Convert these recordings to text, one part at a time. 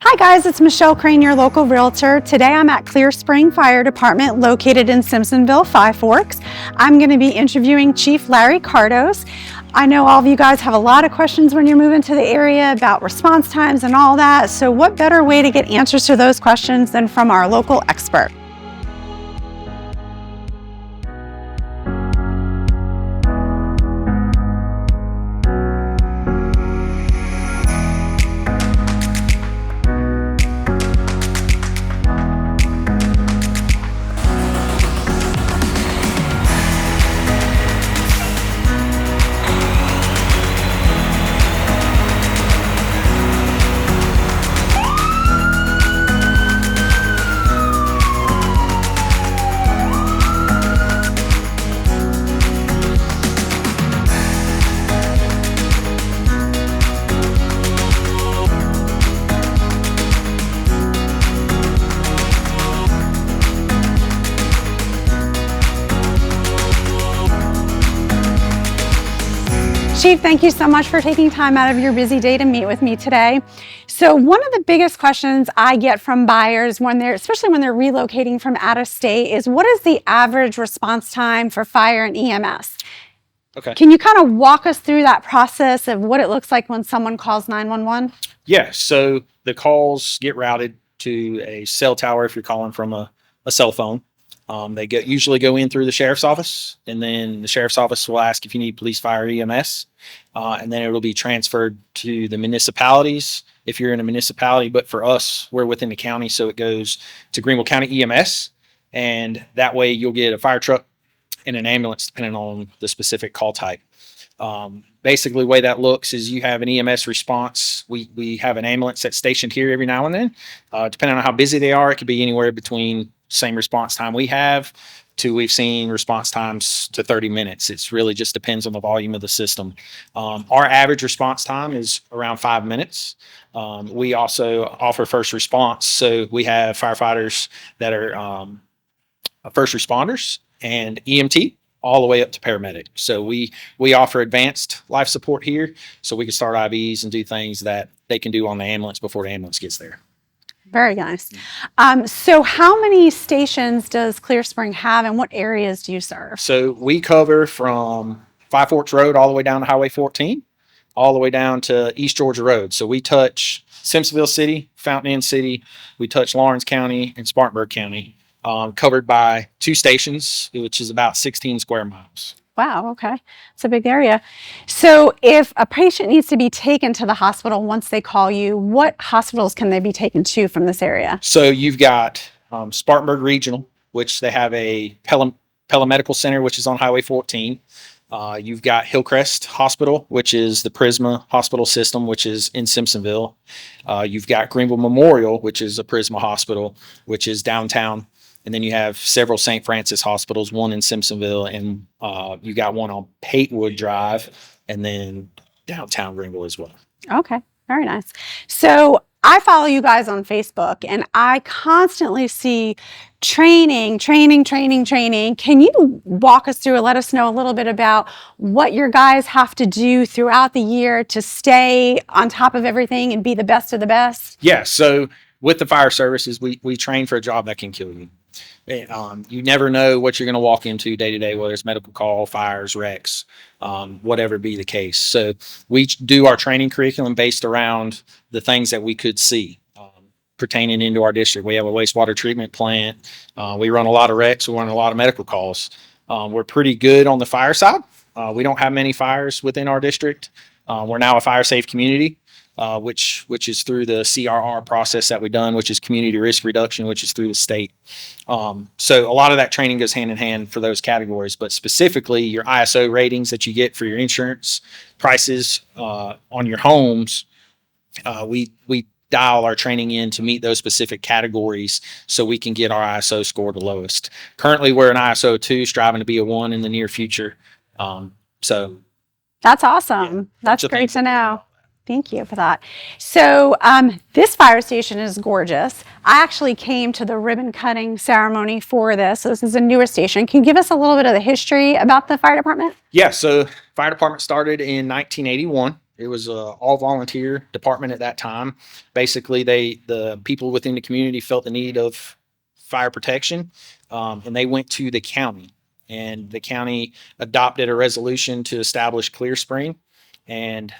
Hi guys, it's Michelle Crane, your local realtor. Today I'm at Clear Spring Fire Department located in Simpsonville, Five Forks. I'm going to be interviewing Chief Larry Kardos. I know all of you guys have a lot of questions when you're moving to the area about response times and all that. So what better way to get answers to those questions than from our local expert? Chief, thank you so much for taking time out of your busy day to meet with me today. So one of the biggest questions I get from buyers especially when they're relocating from out of state is, what is the average response time for fire and EMS? Okay. Can you kind of walk us through that process of what it looks like when someone calls 911? Yeah, so the calls get routed to a cell tower if you're calling from a cell phone. They usually go in through the sheriff's office, and then the sheriff's office will ask if you need police, fire, EMS, and then it'll be transferred to the municipalities if you're in a municipality. But for us, we're within the county, so it goes to Greenville County EMS, and that way you'll get a fire truck and an ambulance depending on the specific call type. Basically, the way that looks is you have an EMS response. We have an ambulance that's stationed here every now and then. Depending on how busy they are, it could be anywhere between same response time we have to we've seen response times to 30 minutes. It's really just depends on the volume of the system. Our average response time is around 5 minutes. We also offer first response. So we have firefighters that are first responders and EMT all the way up to paramedic. So we offer advanced life support here, so we can start IVs and do things that they can do on the ambulance before the ambulance gets there. Very nice. So how many stations does Clear Spring have, and what areas do you serve? So we cover from Five Forks Road all the way down to Highway 14, all the way down to East Georgia Road. So we touch Simpsonville City, Fountain Inn City, we touch Lawrence County and Spartanburg County, covered by 2 stations, which is about 16 square miles. Wow, okay. It's a big area. So if a patient needs to be taken to the hospital once they call you, what hospitals can they be taken to from this area? So you've got Spartanburg Regional, which they have a Pelham Medical Center, which is on Highway 14. You've got Hillcrest Hospital, which is the Prisma Hospital System, which is in Simpsonville. You've got Greenville Memorial, which is a Prisma Hospital, which is downtown. And then you have several St. Francis hospitals, one in Simpsonville, and you got one on Patewood Drive, and then downtown Greenville as well. Okay, very nice. So I follow you guys on Facebook, and I constantly see training. Can you walk us through and let us know a little bit about what your guys have to do throughout the year to stay on top of everything and be the best of the best? Yeah, so with the fire services, we train for a job that can kill you. You never know what you're going to walk into day to day, whether it's medical call, fires, wrecks, whatever be the case. So we do our training curriculum based around the things that we could see pertaining into our district. We have a wastewater treatment plant. We run a lot of wrecks. We run a lot of medical calls. We're pretty good on the fire side. We don't have many fires within our district. We're now a fire safe community. Which is through the CRR process that we've done, which is community risk reduction, which is through the state. So a lot of that training goes hand in hand for those categories, but specifically your ISO ratings that you get for your insurance prices on your homes, we dial our training in to meet those specific categories so we can get our ISO score the lowest. Currently, we're an ISO 2, striving to be a 1 in the near future. So that's awesome. Yeah, that's great to know. Thank you for that. So this fire station is gorgeous. I actually came to the ribbon cutting ceremony for this. So this is a newer station. Can you give us a little bit of the history about the fire department? Yeah, so fire department started in 1981. It was a all volunteer department at that time. Basically, the people within the community felt the need of fire protection, and they went to the county, and the county adopted a resolution to establish Clear Spring, and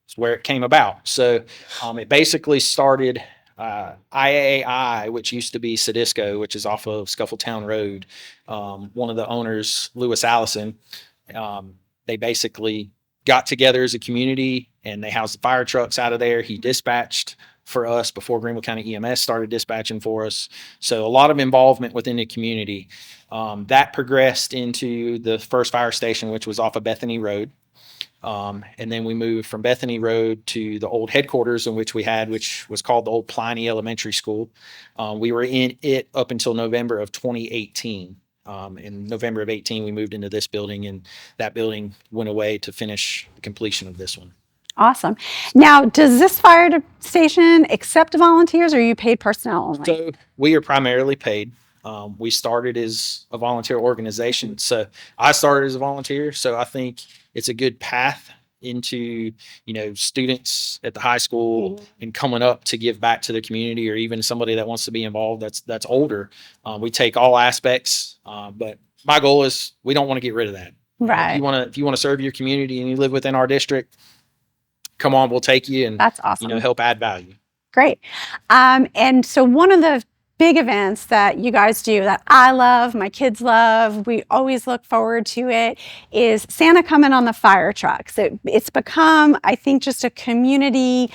it's where it came about. So it basically started IAI, which used to be Sadisco, which is off of Scuffletown Road. One of the owners, Lewis Allison, they basically got together as a community and they housed the fire trucks out of there. He dispatched for us before Greenville County EMS started dispatching for us. So a lot of involvement within the community. That progressed into the first fire station, which was off of Bethany Road. And then we moved from Bethany Road to the old headquarters in which which was called the old Pliny Elementary School. We were in it up until November of 2018. In November of 18, we moved into this building, and that building went away to finish the completion of this one. Awesome. Now, does this fire station accept volunteers, or are you paid personnel only? So we are primarily paid. We started as a volunteer organization. So I started as a volunteer. So I think it's a good path into, students at the high school and coming up to give back to the community, or even somebody that wants to be involved that's older. We take all aspects, but my goal is we don't want to get rid of that. Right. If you want to serve your community and you live within our district, come on, we'll take you and that's awesome. Help add value. Great. And so one of the big events that you guys do that I love, my kids love, we always look forward to it, is Santa coming on the fire trucks. It's become, I think, just a community,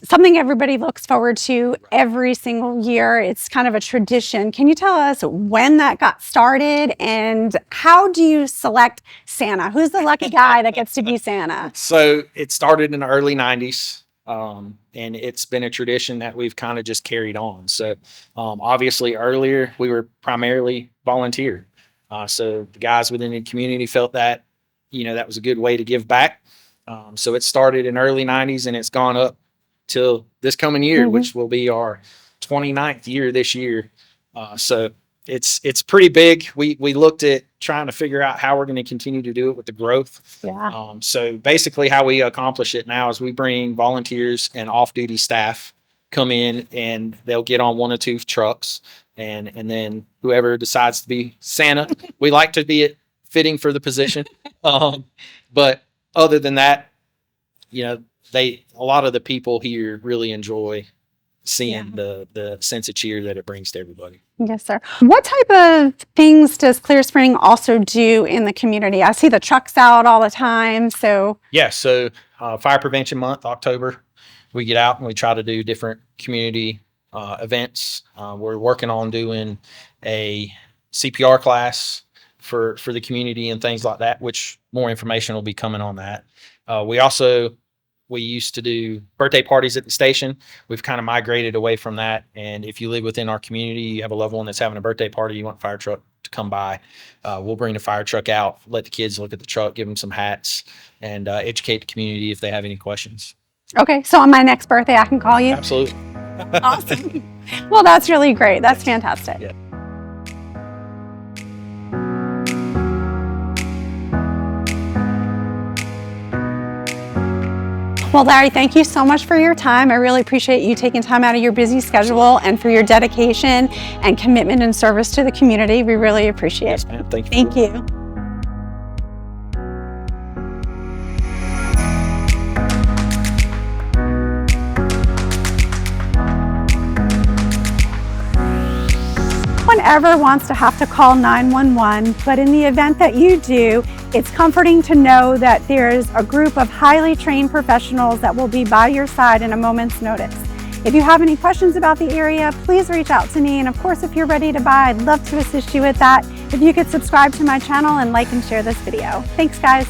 something everybody looks forward to every single year. It's kind of a tradition. Can you tell us when that got started and how do you select Santa? Who's the lucky guy that gets to be Santa? So it started in the early 90s. And it's been a tradition that we've kind of just carried on. So obviously earlier we were primarily volunteer. So the guys within the community felt that, that was a good way to give back. So it started in early 90s and it's gone up till this coming year, which will be our 29th year this year. So it's pretty big. We looked at trying to figure out how we're going to continue to do it with the growth. Yeah. So basically how we accomplish it now is we bring volunteers and off-duty staff come in and they'll get on one or two trucks and then whoever decides to be Santa, we like to be fitting for the position. But other than that, a lot of the people here really enjoy seeing the sense of cheer that it brings to everybody. Yes, sir. What type of things does Clear Spring also do in the community? I see the trucks out all the time. So Fire Prevention Month, October, we get out and we try to do different community events. We're working on doing a CPR class for the community and things like that, which more information will be coming on that. We used to do birthday parties at the station. We've kind of migrated away from that. And if you live within our community, you have a loved one that's having a birthday party, you want a fire truck to come by, we'll bring the fire truck out, let the kids look at the truck, give them some hats, and educate the community if they have any questions. Okay, so on my next birthday, I can call you? Absolutely. Awesome. Well, that's really great. That's fantastic. Yeah. Well, Larry, thank you so much for your time. I really appreciate you taking time out of your busy schedule and for your dedication and commitment and service to the community. We really appreciate it. Yes, ma'am. Thank you. Thank you. No one ever wants to have to call 911, but in the event that you do, it's comforting to know that there's a group of highly trained professionals that will be by your side in a moment's notice. If you have any questions about the area, please reach out to me. And of course, if you're ready to buy, I'd love to assist you with that. If you could subscribe to my channel and like and share this video. Thanks, guys.